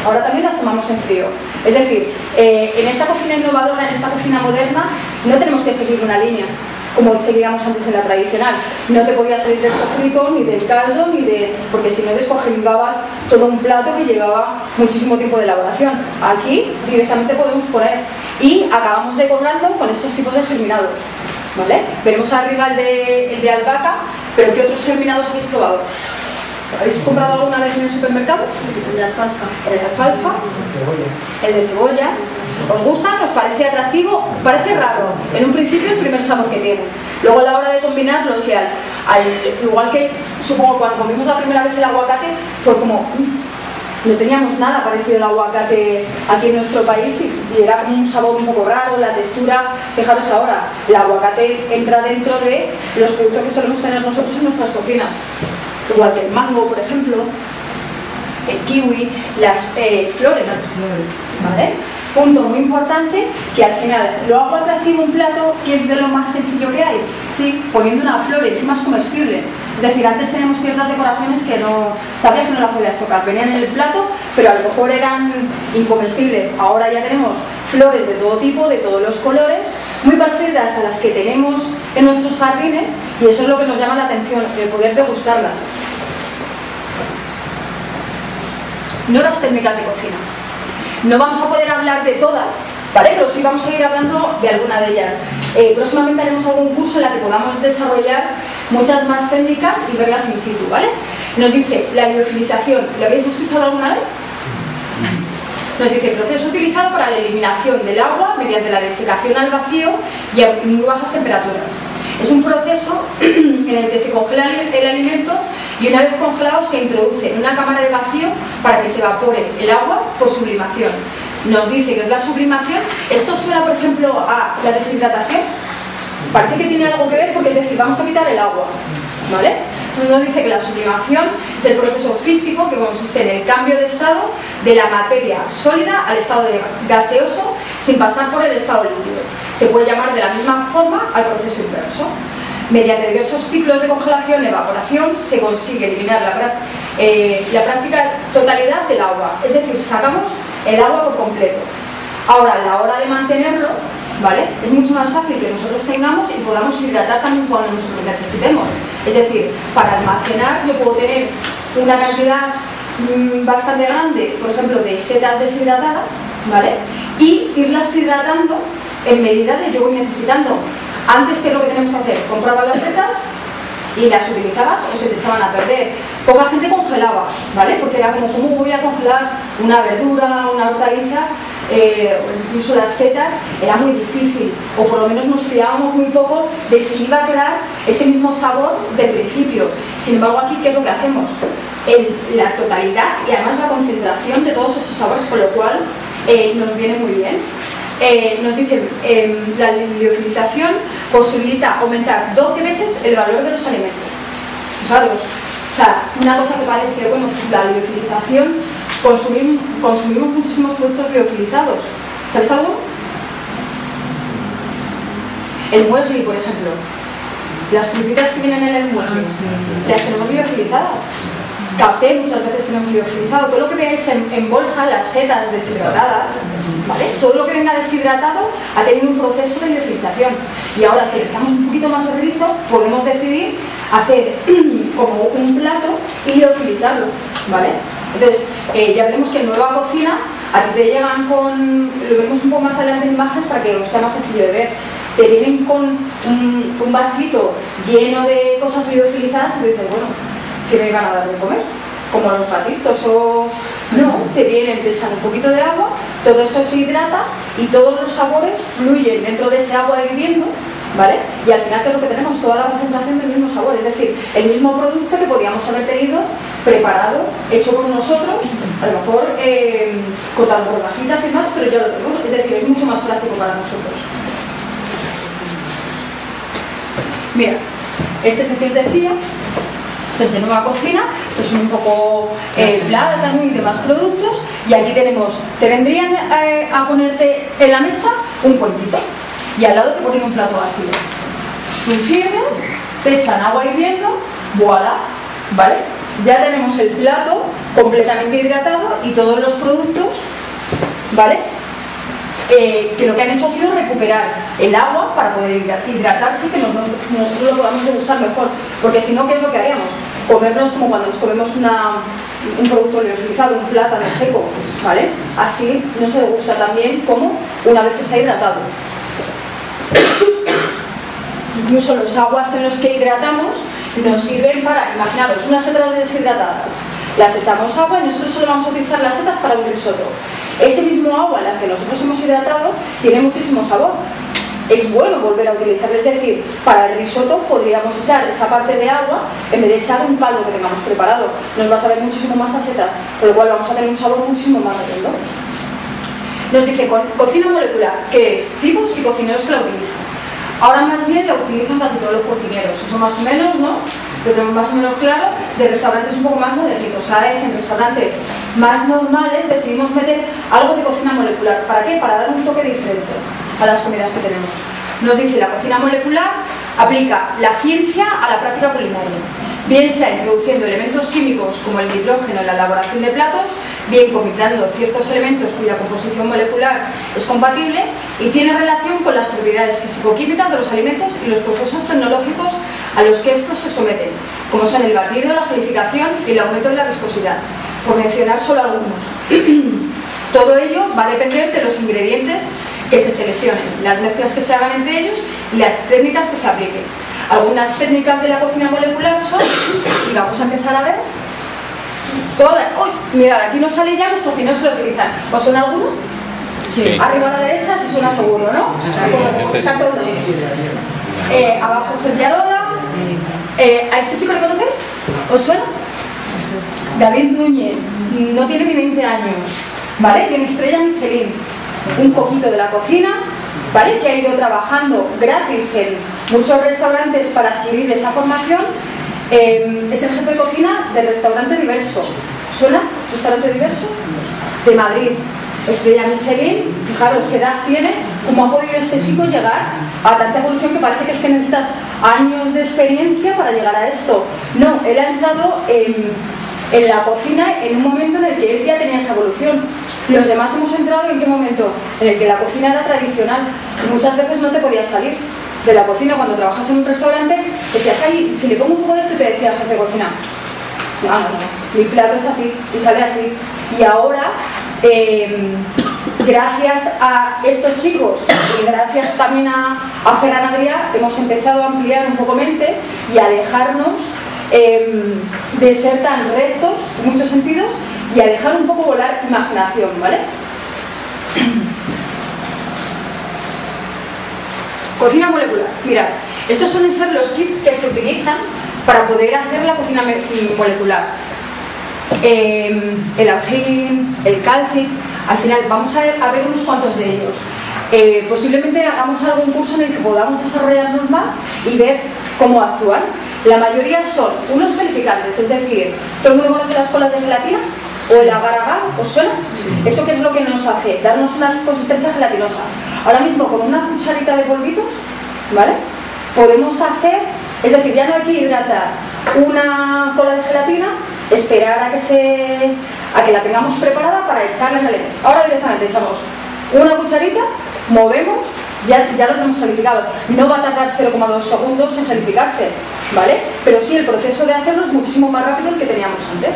ahora también las tomamos en frío. Es decir, en esta cocina innovadora, en esta cocina moderna, no tenemos que seguir una línea como seguíamos antes en la tradicional. No te podías salir del sofrito, ni del caldo, ni de... porque si no descongelabas todo un plato que llevaba muchísimo tiempo de elaboración. Aquí directamente podemos poner, y acabamos decorando con estos tipos de germinados, ¿vale? Veremos arriba el de albahaca, pero ¿qué otros germinados habéis probado? ¿Habéis comprado alguna vez en el supermercado? El de alfalfa. El de alfalfa, el de cebolla. ¿Os gustan? ¿Os parece atractivo? Parece raro en un principio el primer sabor que tiene. Luego a la hora de combinarlos y igual que supongo cuando comimos la primera vez el aguacate, fue como... no teníamos nada parecido al aguacate aquí en nuestro país y era como un sabor un poco raro, la textura. Fijaros ahora, el aguacate entra dentro de los productos que solemos tener nosotros en nuestras cocinas. Igual que el mango, por ejemplo, el kiwi, las flores, ¿vale? Punto muy importante, que al final lo hago atractivo un plato que es de lo más sencillo que hay. Sí, poniendo una flor, encima es comestible. Es decir, antes teníamos ciertas decoraciones que no sabías que no las podías tocar, venían en el plato, pero a lo mejor eran incomestibles. Ahora ya tenemos flores de todo tipo, de todos los colores, muy parecidas a las que tenemos en nuestros jardines, y eso es lo que nos llama la atención, el poder degustarlas. Nuevas técnicas de cocina. No vamos a poder hablar de todas, ¿vale? Pero sí vamos a ir hablando de alguna de ellas. Próximamente haremos algún curso en la que podamos desarrollar muchas más técnicas y verlas in situ, ¿vale? Nos dice la liofilización. ¿Lo habéis escuchado alguna vez? Nos dice proceso utilizado para la eliminación del agua mediante la desecación al vacío y a muy bajas temperaturas. Es un proceso en el que se congela el alimento y una vez congelado se introduce en una cámara de vacío para que se evapore el agua por sublimación. Nos dice que es la sublimación. Esto suena, por ejemplo, a la deshidratación. Parece que tiene algo que ver porque es decir, vamos a quitar el agua, ¿vale? Entonces nos dice que la sublimación es el proceso físico que consiste en el cambio de estado de la materia sólida al estado gaseoso sin pasar por el estado líquido. Se puede llamar de la misma forma al proceso inverso. Mediante diversos ciclos de congelación y evaporación se consigue eliminar la práctica totalidad del agua, es decir, sacamos el agua por completo. Ahora, a la hora de mantenerlo, ¿vale? Es mucho más fácil que nosotros tengamos y podamos hidratar también cuando nosotros necesitemos. Es decir, para almacenar yo puedo tener una cantidad bastante grande, por ejemplo, de setas deshidratadas, ¿vale? Y irlas hidratando en medida de yo voy necesitando. Antes, ¿qué es lo que tenemos que hacer? Comprabas las setas y las utilizabas o se te echaban a perder. Poca gente congelaba, ¿vale? Porque era como, ¿cómo voy a congelar una verdura, una hortaliza? O incluso las setas, era muy difícil, o por lo menos nos fiábamos muy poco de si iba a quedar ese mismo sabor del principio. Sin embargo, aquí, ¿qué es lo que hacemos? La totalidad y además la concentración de todos esos sabores, con lo cual nos viene muy bien. Nos dicen la liofilización posibilita aumentar 12 veces el valor de los alimentos. Fijaros, o sea, una cosa que parece que, bueno, la liofilización, consumimos muchísimos productos liofilizados. ¿Sabéis algo? El muesli, por ejemplo. Las frutitas que vienen en el muesli, las tenemos liofilizadas. Café muchas veces tenemos liofilizado. Todo lo que veáis en bolsa, las setas deshidratadas, ¿vale? Todo lo que venga deshidratado ha tenido un proceso de liofilización. Y ahora, si le echamos un poquito más de rizo, podemos decidir hacer como un plato y liofilizarlo, ¿vale? Entonces, ya veremos que en Nueva Cocina a ti te llegan con, lo vemos un poco más adelante en imágenes para que os sea más sencillo de ver, te vienen con un vasito lleno de cosas liofilizadas y tú dices, bueno, ¿qué me van a dar de comer? Como los gatitos o... No, te vienen, te echan un poquito de agua, todo eso se hidrata y todos los sabores fluyen dentro de ese agua hirviendo, ¿vale? Y al final, ¿qué es lo que tenemos? Toda la concentración del mismo sabor, es decir, el mismo producto que podíamos haber tenido preparado, hecho por nosotros, a lo mejor cortado por rodajitas y más, pero ya lo tenemos, es decir, es mucho más práctico para nosotros. Mira, este es el que os decía. Este es de Nueva Cocina, estos son un poco plátano y demás productos, y aquí tenemos, te vendrían a ponerte en la mesa un cuentito y al lado te ponen un plato vacío. Tú sirves, te echan agua hirviendo, voilà, ¿vale? ya tenemos el plato completamente hidratado y todos los productos, ¿vale? Que lo que han hecho ha sido recuperar el agua para poder hidratarse y que nosotros lo podamos degustar mejor, porque si no, ¿qué es lo que haríamos? Comernos como cuando nos comemos un producto liofilizado, un plátano seco, ¿vale? Así no se degusta tan bien como una vez que está hidratado. Incluso los aguas en los que hidratamos nos sirven para, imaginaros, unas setas deshidratadas, las echamos agua y nosotros solo vamos a utilizar las setas para un risotto. Ese mismo agua en la que nosotros hemos hidratado tiene muchísimo sabor. Es bueno volver a utilizarla, es decir, para el risotto podríamos echar esa parte de agua en vez de echar un caldo que tengamos preparado. Nos va a saber muchísimo más a setas, con lo cual vamos a tener un sabor muchísimo más redondo. Nos dice, cocina molecular, que es tipos y cocineros que la utilizan. Ahora más bien la utilizan casi todos los cocineros, eso más o menos, ¿no? Lo tenemos más o menos claro, de restaurantes un poco más modernitos. Cada vez en restaurantes más normales decidimos meter algo de cocina molecular. ¿Para qué? Para dar un toque diferente a las comidas que tenemos. Nos dice, la cocina molecular aplica la ciencia a la práctica culinaria, bien sea introduciendo elementos químicos como el nitrógeno en la elaboración de platos, bien combinando ciertos elementos cuya composición molecular es compatible y tiene relación con las propiedades físico-químicas de los alimentos y los procesos tecnológicos a los que estos se someten, como son el batido, la gelificación y el aumento de la viscosidad, por mencionar solo algunos. Todo ello va a depender de los ingredientes que se seleccionen, las mezclas que se hagan entre ellos y las técnicas que se apliquen. Algunas técnicas de la cocina molecular son, y vamos a empezar a ver, todas. Uy, mirad, aquí nos sale ya los cocineros que lo utilizan. ¿Os suena alguno? Sí. Arriba a la derecha, si suena seguro, ¿no? Abajo Sergiarola. ¿A este chico le conocéis? ¿Os suena? David Núñez, no tiene ni 20 años, ¿vale? Tiene estrella Michelin, un poquito de la cocina, ¿vale? Que ha ido trabajando gratis en muchos restaurantes para adquirir esa formación. Es el jefe de cocina del restaurante Diverso. ¿Suena? ¿Restaurante Diverso? De Madrid. Estrella Michelin, fijaros qué edad tiene, cómo ha podido este chico llegar a tanta evolución que parece que es que necesitas años de experiencia para llegar a esto. No, él ha entrado en la cocina en un momento en el que él ya tenía esa evolución. Los demás hemos entrado en qué momento, en el que la cocina era tradicional y muchas veces no te podías salir de la cocina. Cuando trabajas en un restaurante decías, ay, si le pongo un poco de esto, y te decía el jefe de cocina, no, mi plato es así y sale así. Y ahora, gracias a estos chicos y gracias también a Ferran Adrià, hemos empezado a ampliar un poco mente y a dejarnos de ser tan rectos en muchos sentidos y a dejar un poco volar imaginación, ¿vale? Cocina molecular. Mirad, estos suelen ser los kits que se utilizan para poder hacer la cocina molecular. El argín, el calcit, al final vamos a ver unos cuantos de ellos. Posiblemente hagamos algún curso en el que podamos desarrollarnos más y ver cómo actúan. La mayoría son unos gelificantes, es decir, ¿todo el mundo conoce las colas de gelatina? ¿O el agar-agar? ¿Os suena? ¿Eso qué es lo que nos hace? Darnos una consistencia gelatinosa. Ahora mismo con una cucharita de polvitos, ¿vale? Podemos hacer, es decir, ya no hay que hidratar una cola de gelatina, esperar a que la tengamos preparada para echarla en el aire. Ahora directamente echamos una cucharita, movemos, ya lo tenemos gelificado. No va a tardar 0,2 segundos en gelificarse, ¿vale? Pero sí, el proceso de hacerlo es muchísimo más rápido que el que teníamos antes.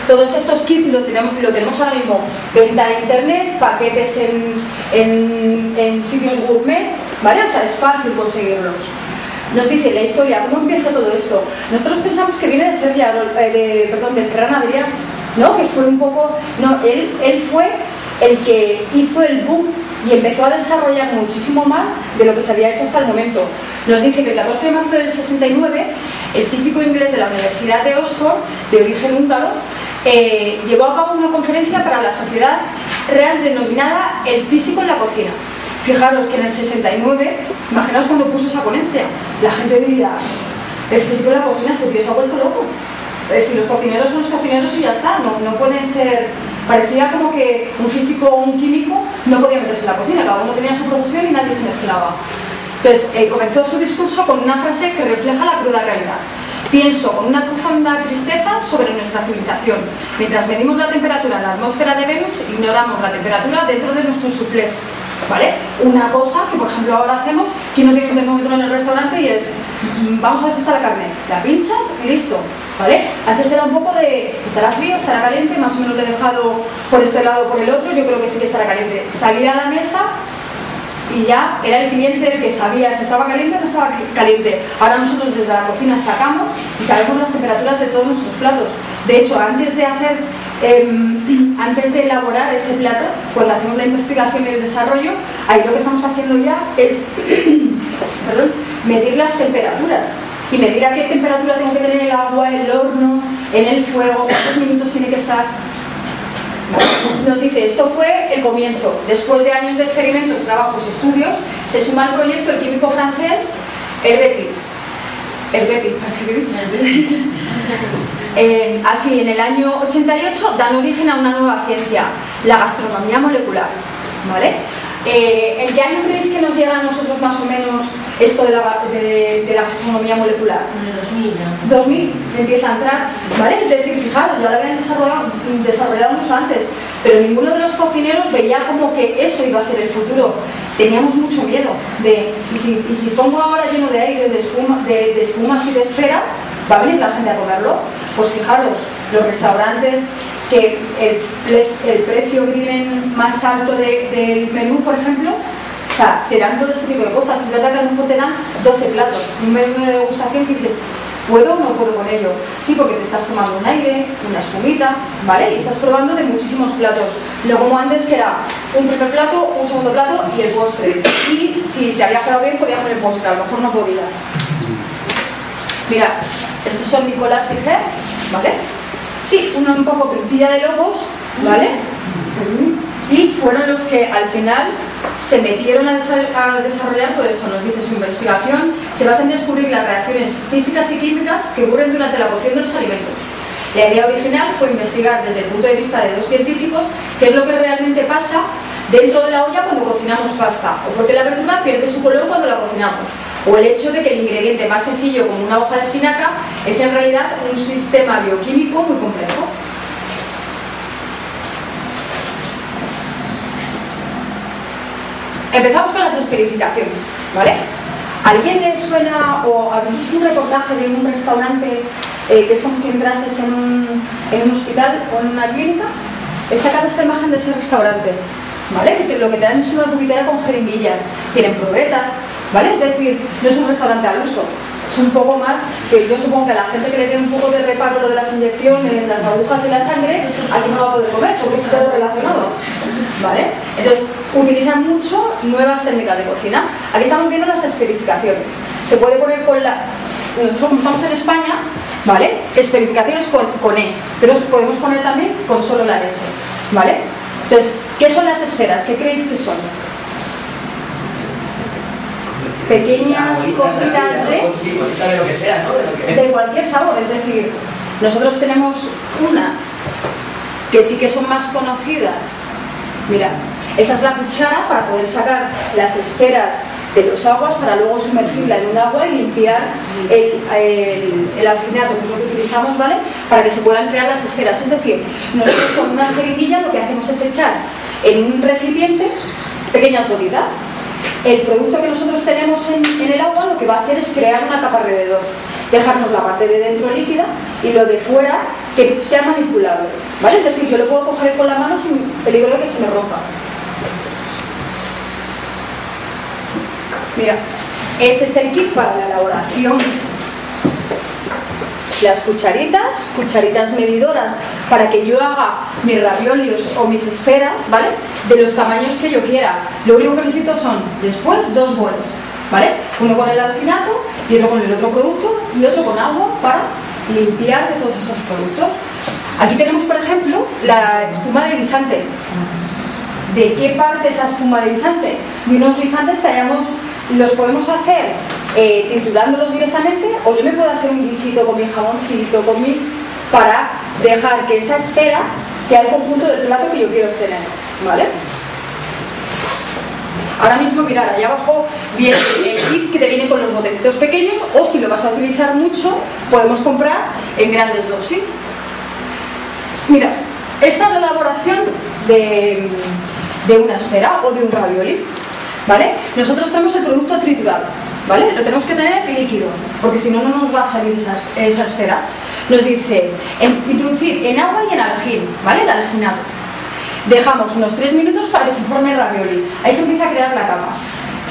Todos estos kits lo tenemos ahora mismo, venta de internet, paquetes en sitios gourmet, ¿vale? O sea, es fácil conseguirlos. Nos dice la historia, ¿cómo empieza todo esto? Nosotros pensamos que viene de Ferran Adrià, ¿no? Que fue un poco... No, él fue el que hizo el boom y empezó a desarrollar muchísimo más de lo que se había hecho hasta el momento. Nos dice que el 14 de marzo del 69, el físico inglés de la Universidad de Oxford, de origen húngaro, llevó a cabo una conferencia para la Sociedad Real denominada El físico en la cocina. Fijaros que en el 69, imaginaos cuando puso esa ponencia, la gente diría, el físico en la cocina, este tío se ha vuelto loco. Si los cocineros son los cocineros y ya está, no pueden ser... Parecía como que un físico o un químico no podía meterse en la cocina, cada uno tenía su profesión y nadie se mezclaba. Entonces comenzó su discurso con una frase que refleja la cruda realidad. Pienso con una profunda tristeza sobre nuestra civilización. Mientras medimos la temperatura en la atmósfera de Venus, ignoramos la temperatura dentro de nuestros suflés, ¿vale? Una cosa que, por ejemplo, ahora hacemos, que no tiene un termómetro en el restaurante y es, vamos a ver si está la carne, la pinchas y listo, ¿vale? Antes era un poco de, estará frío, estará caliente, más o menos lo he dejado por este lado o por el otro, yo creo que sí que estará caliente. Salía a la mesa y ya era el cliente el que sabía si estaba caliente o no estaba caliente. Ahora nosotros desde la cocina sacamos y sabemos las temperaturas de todos nuestros platos. De hecho, antes de elaborar ese plato, cuando hacemos la investigación y el desarrollo, ahí lo que estamos haciendo ya es medir las temperaturas y medir a qué temperatura tengo que tener el agua, el horno, en el fuego, cuántos minutos tiene que estar. Nos dice, esto fue el comienzo. Después de años de experimentos, trabajos y estudios, se suma al proyecto el químico francés Helvétiz. Así, en el año 88 dan origen a una nueva ciencia, la gastronomía molecular, ¿vale? ¿En qué año creéis que nos llega a nosotros más o menos esto de la gastronomía molecular? En el 2000, ¿no? 2000 empieza a entrar, ¿vale? Es decir, fijaros, ya lo habían desarrollado mucho antes, pero ninguno de los cocineros veía como que eso iba a ser el futuro. Teníamos mucho miedo de, y si pongo ahora lleno de aire, de espumas y de esferas, ¿va a venir la gente a comerlo? Pues fijaros, los restaurantes que el precio que tienen más alto del menú, por ejemplo, o sea, te dan todo este tipo de cosas. Es verdad que a lo mejor te dan 12 platos, un menú de degustación que dices, ¿puedo o no puedo con ello? Sí, porque te estás tomando un aire, una espumita, ¿vale? Y estás probando de muchísimos platos. No como antes, que era un primer plato, un segundo plato y el postre. Y si te había quedado bien, podías poner el postre, a lo mejor no podías. Mirad, estos son Nicolás y Ger, ¿vale? Sí, uno un poco pilla de locos, ¿vale? Y fueron los que al final se metieron a desarrollar todo esto. Nos dice su investigación se basa en descubrir las reacciones físicas y químicas que ocurren durante la cocción de los alimentos. La idea original fue investigar desde el punto de vista de dos científicos qué es lo que realmente pasa dentro de la olla cuando cocinamos pasta, o porque la verdura pierde su color cuando la cocinamos, o el hecho de que el ingrediente más sencillo como una hoja de espinaca es en realidad un sistema bioquímico muy complejo. Empezamos con las esferificaciones, ¿vale? ¿A alguien le suena o habéis visto un reportaje de un restaurante que es como si entrases en un hospital o en una clínica? He sacado esta imagen de ese restaurante, ¿vale? Que lo que te dan es una cubitera con jeringuillas, tienen probetas, ¿vale? Es decir, no es un restaurante al uso, es un poco más que yo supongo que a la gente que le tiene un poco de reparo lo de las inyecciones, las agujas y la sangre, aquí no va a poder comer porque es todo relacionado, ¿vale? Entonces, utilizan mucho nuevas técnicas de cocina. Aquí estamos viendo las esferificaciones. Se puede poner con la... Nosotros como estamos en España, ¿vale? Esferificaciones con E, pero podemos poner también con solo la S, ¿vale? Entonces, ¿qué son las esferas? ¿Qué creéis que son? Pequeñas cositas de lo que sea, ¿no? De cualquier sabor, es decir, nosotros tenemos unas que sí que son más conocidas. Mira, esa es la cuchara para poder sacar las esferas de los aguas para luego sumergirla en un agua y limpiar el alginato, que es lo que utilizamos, ¿vale? Para que se puedan crear las esferas. Es decir, nosotros con una jeringuilla lo que hacemos es echar en un recipiente pequeñas gotitas. El producto que nosotros tenemos en el agua lo que va a hacer es crear una capa alrededor, dejarnos la parte de dentro líquida y lo de fuera que sea manipulable, ¿vale? Es decir, yo lo puedo coger con la mano sin peligro de que se me rompa. Mira, ese es el kit para la elaboración. Las cucharitas medidoras para que yo haga mis raviolis o mis esferas, ¿vale? De los tamaños que yo quiera. Lo único que necesito son, después, dos boles, ¿vale? Uno con el alginato y otro con el otro producto y otro con agua para limpiar de todos esos productos. Aquí tenemos, por ejemplo, la espuma de guisante. ¿De qué parte esa espuma de guisante? De unos guisantes que los podemos hacer triturándolos directamente, o yo me puedo hacer un guisito con mi jamoncito, para dejar que esa esfera sea el conjunto del plato que yo quiero obtener, ¿vale? Ahora mismo, mirad, allá abajo viene el kit que te viene con los botecitos pequeños, o si lo vas a utilizar mucho, podemos comprar en grandes dosis. Mira, esta es la elaboración de una esfera o de un ravioli, ¿vale? Nosotros tenemos el producto triturado, ¿vale? Lo tenemos que tener líquido, porque si no, no nos va a salir esa esfera. Nos dice, introducir en agua y en algín, ¿vale? El alginato. Dejamos unos 3 minutos para que se forme el ravioli. Ahí se empieza a crear la capa.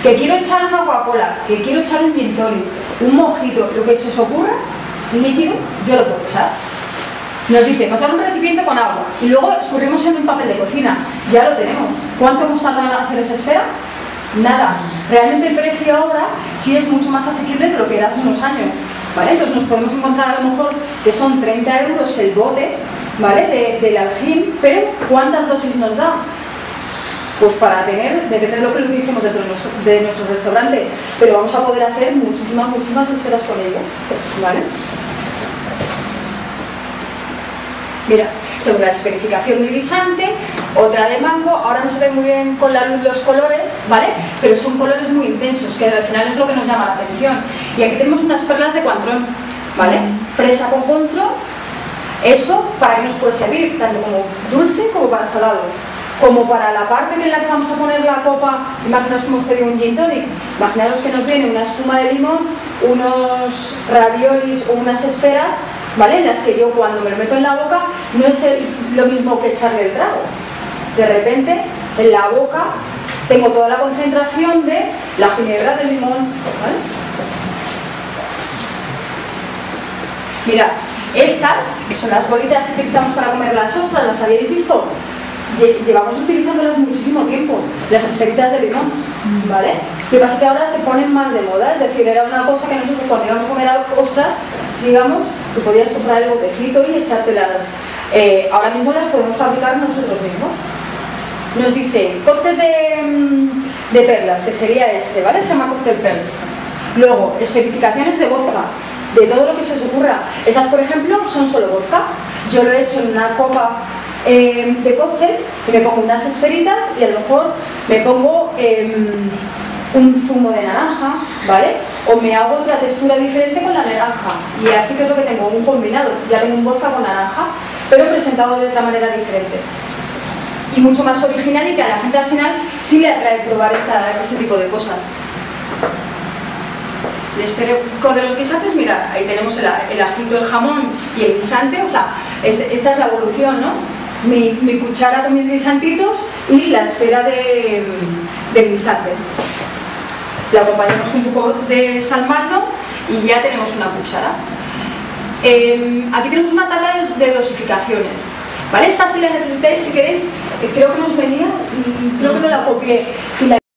Que quiero echar una Coca-Cola, que quiero echar un gin tonic, un mojito, lo que se os ocurra, líquido, yo lo puedo echar. Nos dice, pasar un recipiente con agua y luego escurrimos en un papel de cocina. Ya lo tenemos. ¿Cuánto hemos tardado en hacer esa esfera? Nada. Realmente el precio ahora sí es mucho más asequible de lo que era hace unos años, ¿vale? Entonces nos podemos encontrar a lo mejor que son 30 euros el bote, ¿vale? Del algín, pero ¿cuántas dosis nos da? Pues para tener, depende de lo que lo utilicemos dentro de nuestro restaurante, pero vamos a poder hacer muchísimas esferas con ello, ¿vale? Mira, tengo la esferificación del guisante, otra de mango, ahora no se ve muy bien con la luz los colores, ¿vale? Pero son colores muy intensos, que al final es lo que nos llama la atención. Y aquí tenemos unas perlas de Cointreau, ¿vale? Fresa con Cointreau, eso para qué nos puede servir, tanto como dulce como para salado. Como para la parte en la que vamos a poner la copa, imaginaos que hemos pedido un gin tonic, imaginaos que nos viene una espuma de limón, unos raviolis o unas esferas, ¿vale? En las que yo cuando me lo meto en la boca no es lo mismo que echarle el trago. De repente en la boca tengo toda la concentración de la ginebra del limón, ¿vale? Mirad, estas son las bolitas que utilizamos para comer las ostras, ¿las habéis visto? Llevamos utilizándolas muchísimo tiempo, las esferitas de limón, ¿vale? Lo que pasa es que ahora se ponen más de moda, es decir, era una cosa que nosotros cuando íbamos a comer ostras, sigamos, tú podías comprar el botecito y echártelas. Ahora mismo las podemos fabricar nosotros mismos. Nos dice, cóctel de perlas, que sería este, ¿vale? Se llama cóctel perlas. Luego, esferificaciones de vodka, de todo lo que se os ocurra. Esas, por ejemplo, son solo vodka. Yo lo he hecho en una copa de cóctel y me pongo unas esferitas y a lo mejor me pongo un zumo de naranja, ¿vale? O me hago otra textura diferente con la naranja y así que es lo que tengo, un combinado. Ya tengo un vodka con naranja, pero presentado de otra manera diferente y mucho más original, y que a la gente al final sí le atrae probar este tipo de cosas. El esférico de los guisantes, mirad, ahí tenemos el ajito, el jamón y el guisante, o sea, esta es la evolución, ¿no? Mi cuchara con mis guisantitos y la esfera del guisante. La acompañamos con un poco de salmardo y ya tenemos una cuchara. Aquí tenemos una tabla de dosificaciones, ¿vale? Esta si la necesitáis, si queréis, creo que nos venía, creo que no la copié. Si la